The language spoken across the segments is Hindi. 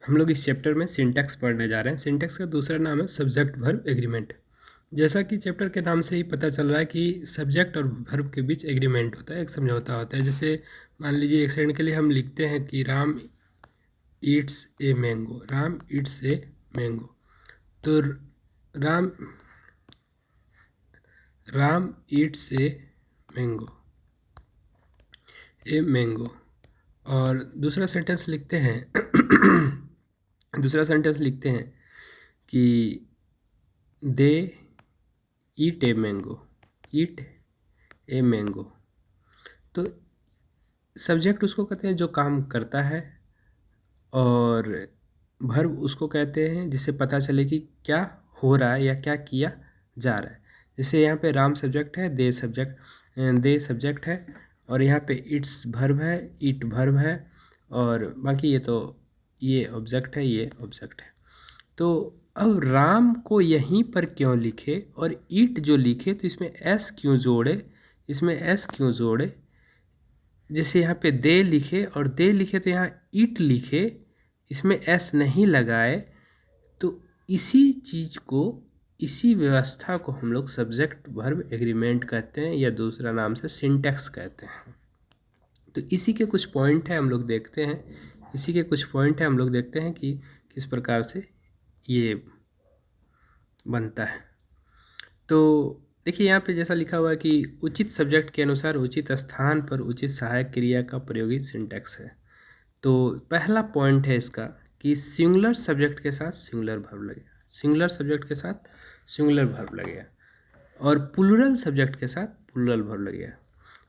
हम लोग इस चैप्टर में सिंटैक्स पढ़ने जा रहे हैं। सिंटैक्स का दूसरा नाम है सब्जेक्ट वर्ब एग्रीमेंट। जैसा कि चैप्टर के नाम से ही पता चल रहा है कि सब्जेक्ट और वर्ब के बीच एग्रीमेंट होता है, एक समझौता होता है। जैसे मान लीजिए एक सेकंड के लिए हम लिखते हैं कि Ram eats a mango, Ram eats a mango. तो Ram Ram eats mango a mango. और दूसरा सेंटेंस लिखते हैं दूसरा सेंटेंस लिखते हैं कि they eat a mango, eat a mango. तो सब्जेक्ट उसको कहते हैं जो काम करता है, और वर्ब उसको कहते हैं जिससे पता चले कि क्या हो रहा है या क्या किया जा रहा है। जैसे यहाँ पे राम सब्जेक्ट है, दे सब्जेक्ट है, और यहाँ पे इट्स वर्ब है, इट वर्ब है, और बाकी ये ऑब्जेक्ट है, ये ऑब्जेक्ट है। तो अब राम को यहीं पर क्यों लिखे और ईट जो लिखे तो इसमें एस क्यों जोड़े, इसमें एस क्यों जोड़े। जैसे यहाँ पे दे लिखे और दे लिखे तो यहाँ ईट लिखे, इसमें एस नहीं लगाए। तो इसी चीज़ को, इसी व्यवस्था को हम लोग सब्जेक्ट वर्ब एग्रीमेंट कहते हैं, या दूसरा नाम से सिंटैक्स कहते हैं। तो इसी के कुछ पॉइंट है हम लोग देखते हैं, इसी के कुछ पॉइंट है हम लोग देखते हैं कि किस प्रकार से ये बनता है। तो देखिए यहाँ पे जैसा लिखा हुआ है कि उचित सब्जेक्ट के अनुसार उचित स्थान पर उचित सहायक क्रिया का प्रयोगी सिंटैक्स है। तो पहला पॉइंट है इसका कि सिंगुलर सब्जेक्ट के साथ सिंगुलर वर्ब लगेगा, सिंगुलर सब्जेक्ट के साथ सिंगुलर वर्ब लगेगा, और प्लूरल सब्जेक्ट के साथ प्लूरल वर्ब लगेगा।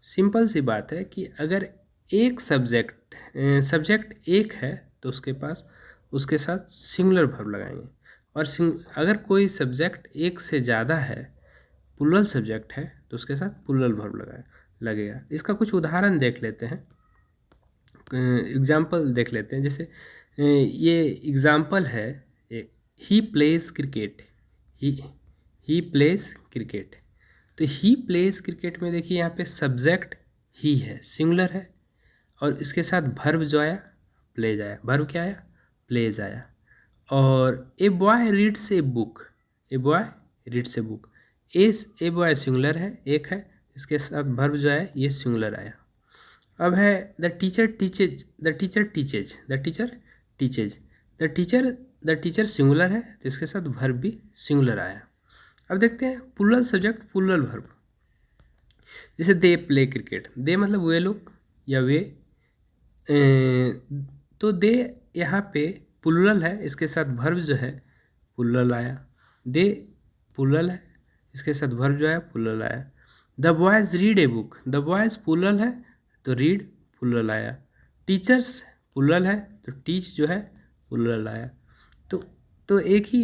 सिंपल सी बात है कि अगर एक सब्जेक्ट एक है तो उसके साथ सिंगुलर वर्ब लगाएंगे, और अगर कोई सब्जेक्ट एक से ज़्यादा है, प्लूरल सब्जेक्ट है, तो उसके साथ प्लूरल वर्ब लगेगा। इसका कुछ उदाहरण देख लेते हैं, एग्जाम्पल देख लेते हैं। जैसे ये एग्जाम्पल है, he plays cricket, he plays cricket. तो ही प्लेज क्रिकेट में देखिए यहाँ पे सब्जेक्ट ही है, सिंगुलर है, और इसके साथ वर्ब जो आया प्लेज आया। वर्ब क्या आया? प्लेज आया। और a boy reads a book, a boy reads a book. A boy singular है, एक है, इसके साथ वर्ब जो है ये सिंगुलर आया। अब है the teacher teaches, the teacher teaches, the teacher teaches. The teacher singular है तो इसके साथ वर्ब भी सिंगुलर आया। अब देखते हैं प्लूरल सब्जेक्ट प्लूरल वर्ब। जैसे दे प्ले क्रिकेट, दे मतलब वे लोग या वे, तो दे यहाँ पे प्लूरल है, इसके साथ वर्ब जो है प्लूरल आया। दे प्लूरल है, इसके साथ वर्ब जो है प्लूरल आया। The boys read a book, the boys plural है तो रीड प्लूरल आया। टीचर्स प्लूरल है तो टीच जो है प्लूरल आया। तो एक ही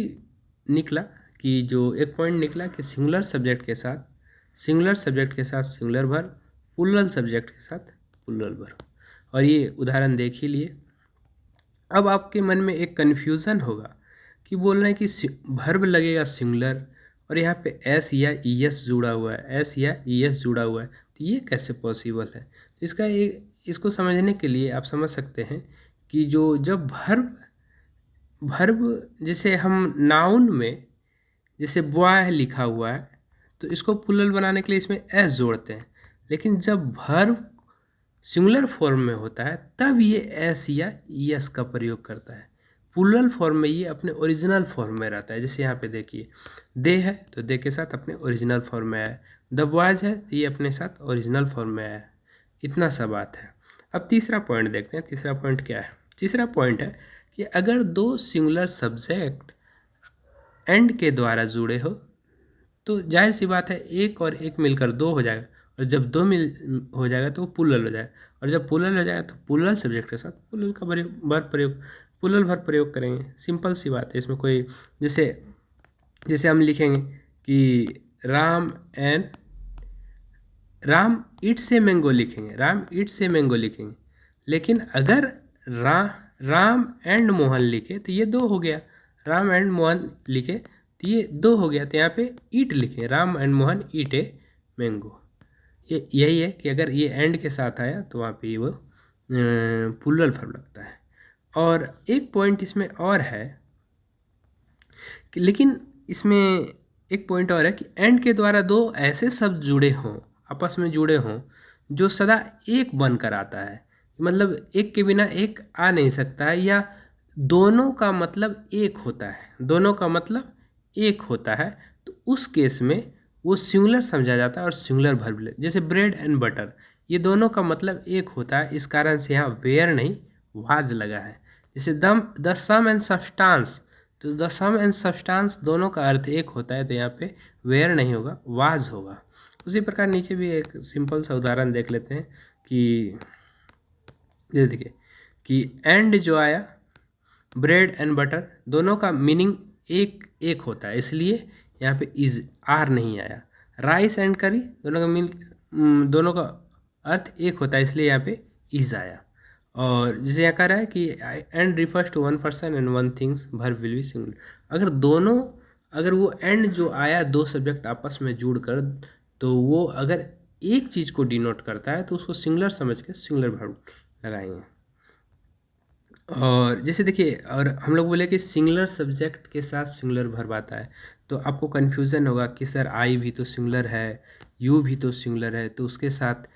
निकला कि जो एक पॉइंट निकला कि सिंगुलर सब्जेक्ट के साथ सिंगुलर वर्ब, प्लूरल सब्जेक्ट के साथ प्लूरल वर्ब। और ये उदाहरण देख ही लिए। अब आपके मन में एक कन्फ्यूज़न होगा कि बोल रहे हैं कि वर्ब लगेगा सिंगुलर और यहाँ पे एस या ई एस जुड़ा हुआ है, एस या ई एस जुड़ा हुआ है, तो ये कैसे पॉसिबल है। तो इसको समझने के लिए आप समझ सकते हैं कि जब वर्ब जैसे हम नाउन में जैसे बॉय लिखा हुआ है तो इसको प्लूरल बनाने के लिए इसमें एस जोड़ते हैं, लेकिन जब वर्ब सिंगुलर फॉर्म में होता है तब ये एस या ई एस का प्रयोग करता है। प्लूरल फॉर्म में ये अपने ओरिजिनल फॉर्म में रहता है। जैसे यहाँ पे देखिए दे है तो दे के साथ अपने ओरिजिनल फॉर्म में आया, द बॉयज़ है तो ये अपने साथ ओरिजिनल फॉर्म में आया। इतना सा बात है। अब तीसरा पॉइंट देखते हैं। तीसरा पॉइंट क्या है? तीसरा पॉइंट है कि अगर दो सिंगुलर सब्जेक्ट एंड के द्वारा जुड़े हो तो जाहिर सी बात है एक और एक मिलकर दो हो जाएगा, और जब दो मिल हो जाएगा तो वो प्लूरल हो जाएगा, और जब प्लूरल हो जाएगा तो प्लूरल सब्जेक्ट के साथ प्लूरल का प्लूरल वर्ब प्रयोग करेंगे। सिंपल सी बात है, इसमें कोई जैसे हम लिखेंगे कि राम ईट्स ए मैंगो लिखेंगे, राम ईट्स ए मैंगो लिखेंगे, लेकिन अगर राम एंड मोहन लिखे तो ये दो हो गया। राम एंड मोहन लिखे तो ये दो हो गया, तो यहाँ पे ईट लिखें, Ram and Mohan eat a mango. ये यही है कि अगर ये एंड के साथ आया तो वहाँ पे वो प्लूरल वर्ब लगता है। और एक पॉइंट इसमें और है कि, लेकिन इसमें एक पॉइंट और है कि एंड के द्वारा दो ऐसे शब्द जुड़े हों, आपस में जुड़े हों, जो सदा एक बनकर आता है। मतलब एक के बिना एक आ नहीं सकता है, या दोनों का मतलब एक होता है, दोनों का मतलब एक होता है, तो उस केस में वो सिंगुलर समझा जाता है और सिंगुलर वर्ब। जैसे ब्रेड एंड बटर, ये दोनों का मतलब एक होता है, इस कारण से यहाँ वेयर नहीं वाज लगा है। जैसे द सम एंड सब्सटेंस, तो द सम एंड सब्सटेंस दोनों का अर्थ एक होता है, तो यहाँ पे वेयर नहीं होगा, वाज होगा। उसी प्रकार नीचे भी एक सिंपल सा उदाहरण देख लेते हैं कि ये देखिए कि एंड जो आया, ब्रेड एंड बटर, दोनों का मीनिंग एक एक होता है, इसलिए यहाँ पे इज आर नहीं आया। राइस एंड करी, दोनों का अर्थ एक होता है, इसलिए यहाँ पे इज आया। और जैसे यहाँ कह रहा है कि and refers to one person and one things, verb will be singular. अगर दोनों, अगर वो एंड जो आया दो सब्जेक्ट आपस में जुड़कर, तो वो अगर एक चीज़ को डिनोट करता है तो उसको सिंगुलर समझ के सिंगुलर वर्ब लगाएंगे। और जैसे देखिए, और हम लोग बोले कि सिंगुलर सब्जेक्ट के साथ सिंगुलर वर्ब आता है, तो आपको कन्फ्यूज़न होगा कि सर आई भी तो सिंगुलर है, यू भी तो सिंगुलर है, तो उसके साथ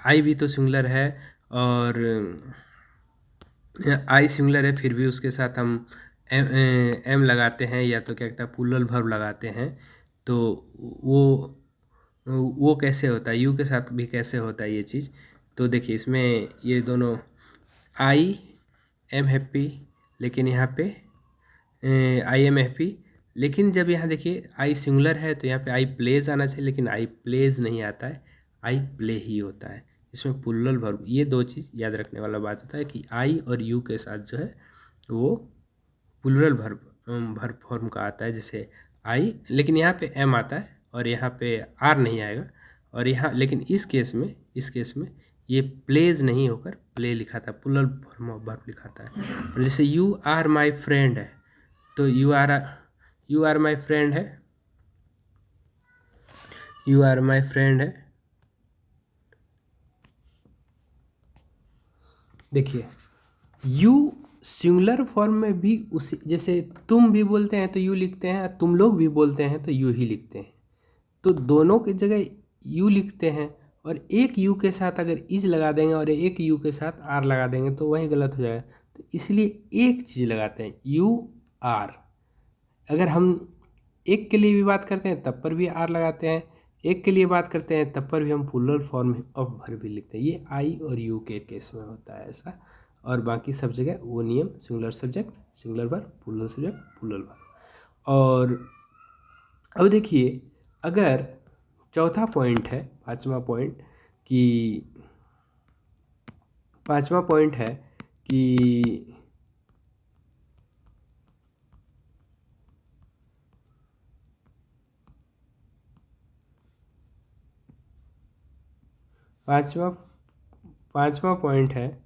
आई भी तो सिंगुलर है, और आई सिंगुलर है, फिर भी उसके साथ हम एम लगाते हैं, या तो क्या कहता है प्लूरल वर्ब लगाते हैं, तो वो कैसे होता है, यू के साथ भी कैसे होता है ये चीज़। तो देखिए इसमें ये दोनों आई एम हैप्पी, लेकिन यहाँ पे आई एम हैप्पी, लेकिन जब यहाँ देखिए आई सिंगुलर है तो यहाँ पे आई प्लेज आना चाहिए, लेकिन आई प्लेज नहीं आता है, आई प्ले ही होता है। इसमें प्लूरल वर्ब, ये दो चीज़ याद रखने वाला बात होता है कि आई और यू के साथ जो है वो प्लूरल वर्ब फॉर्म का आता है, जैसे आई, लेकिन यहाँ पे एम आता है और यहाँ पे आर नहीं आएगा। और यहाँ लेकिन इस केस में ये प्लेज नहीं होकर प्ले लिखा था, प्लूरल फॉर्म ऑफ वर्ब लिखा था। और जैसे यू आर माई फ्रेंड है, तो यू आर माई फ्रेंड है, यू आर माई फ्रेंड है। देखिए यू सिंगुलर फॉर्म में भी उसी, जैसे तुम भी बोलते हैं तो यू लिखते हैं, तुम लोग भी बोलते हैं तो यू ही लिखते हैं, तो दोनों की जगह यू लिखते हैं। और एक यू के साथ अगर इज लगा देंगे और एक यू के साथ आर लगा देंगे तो वही गलत हो जाएगा, तो इसलिए एक चीज़ लगाते हैं यू आर। अगर हम एक के लिए भी बात करते हैं तब पर भी आर लगाते हैं, एक के लिए बात करते हैं तब पर भी हम प्लूरल फॉर्म ऑफ वर्ब भी लिखते हैं। ये आई और यू के केस में होता है ऐसा, और बाकी सब जगह वो नियम singular subject singular verb, plural subject plural verb. और अब देखिए, अगर चौथा पॉइंट है, पांचवा पॉइंट है कि पांचवा पॉइंट है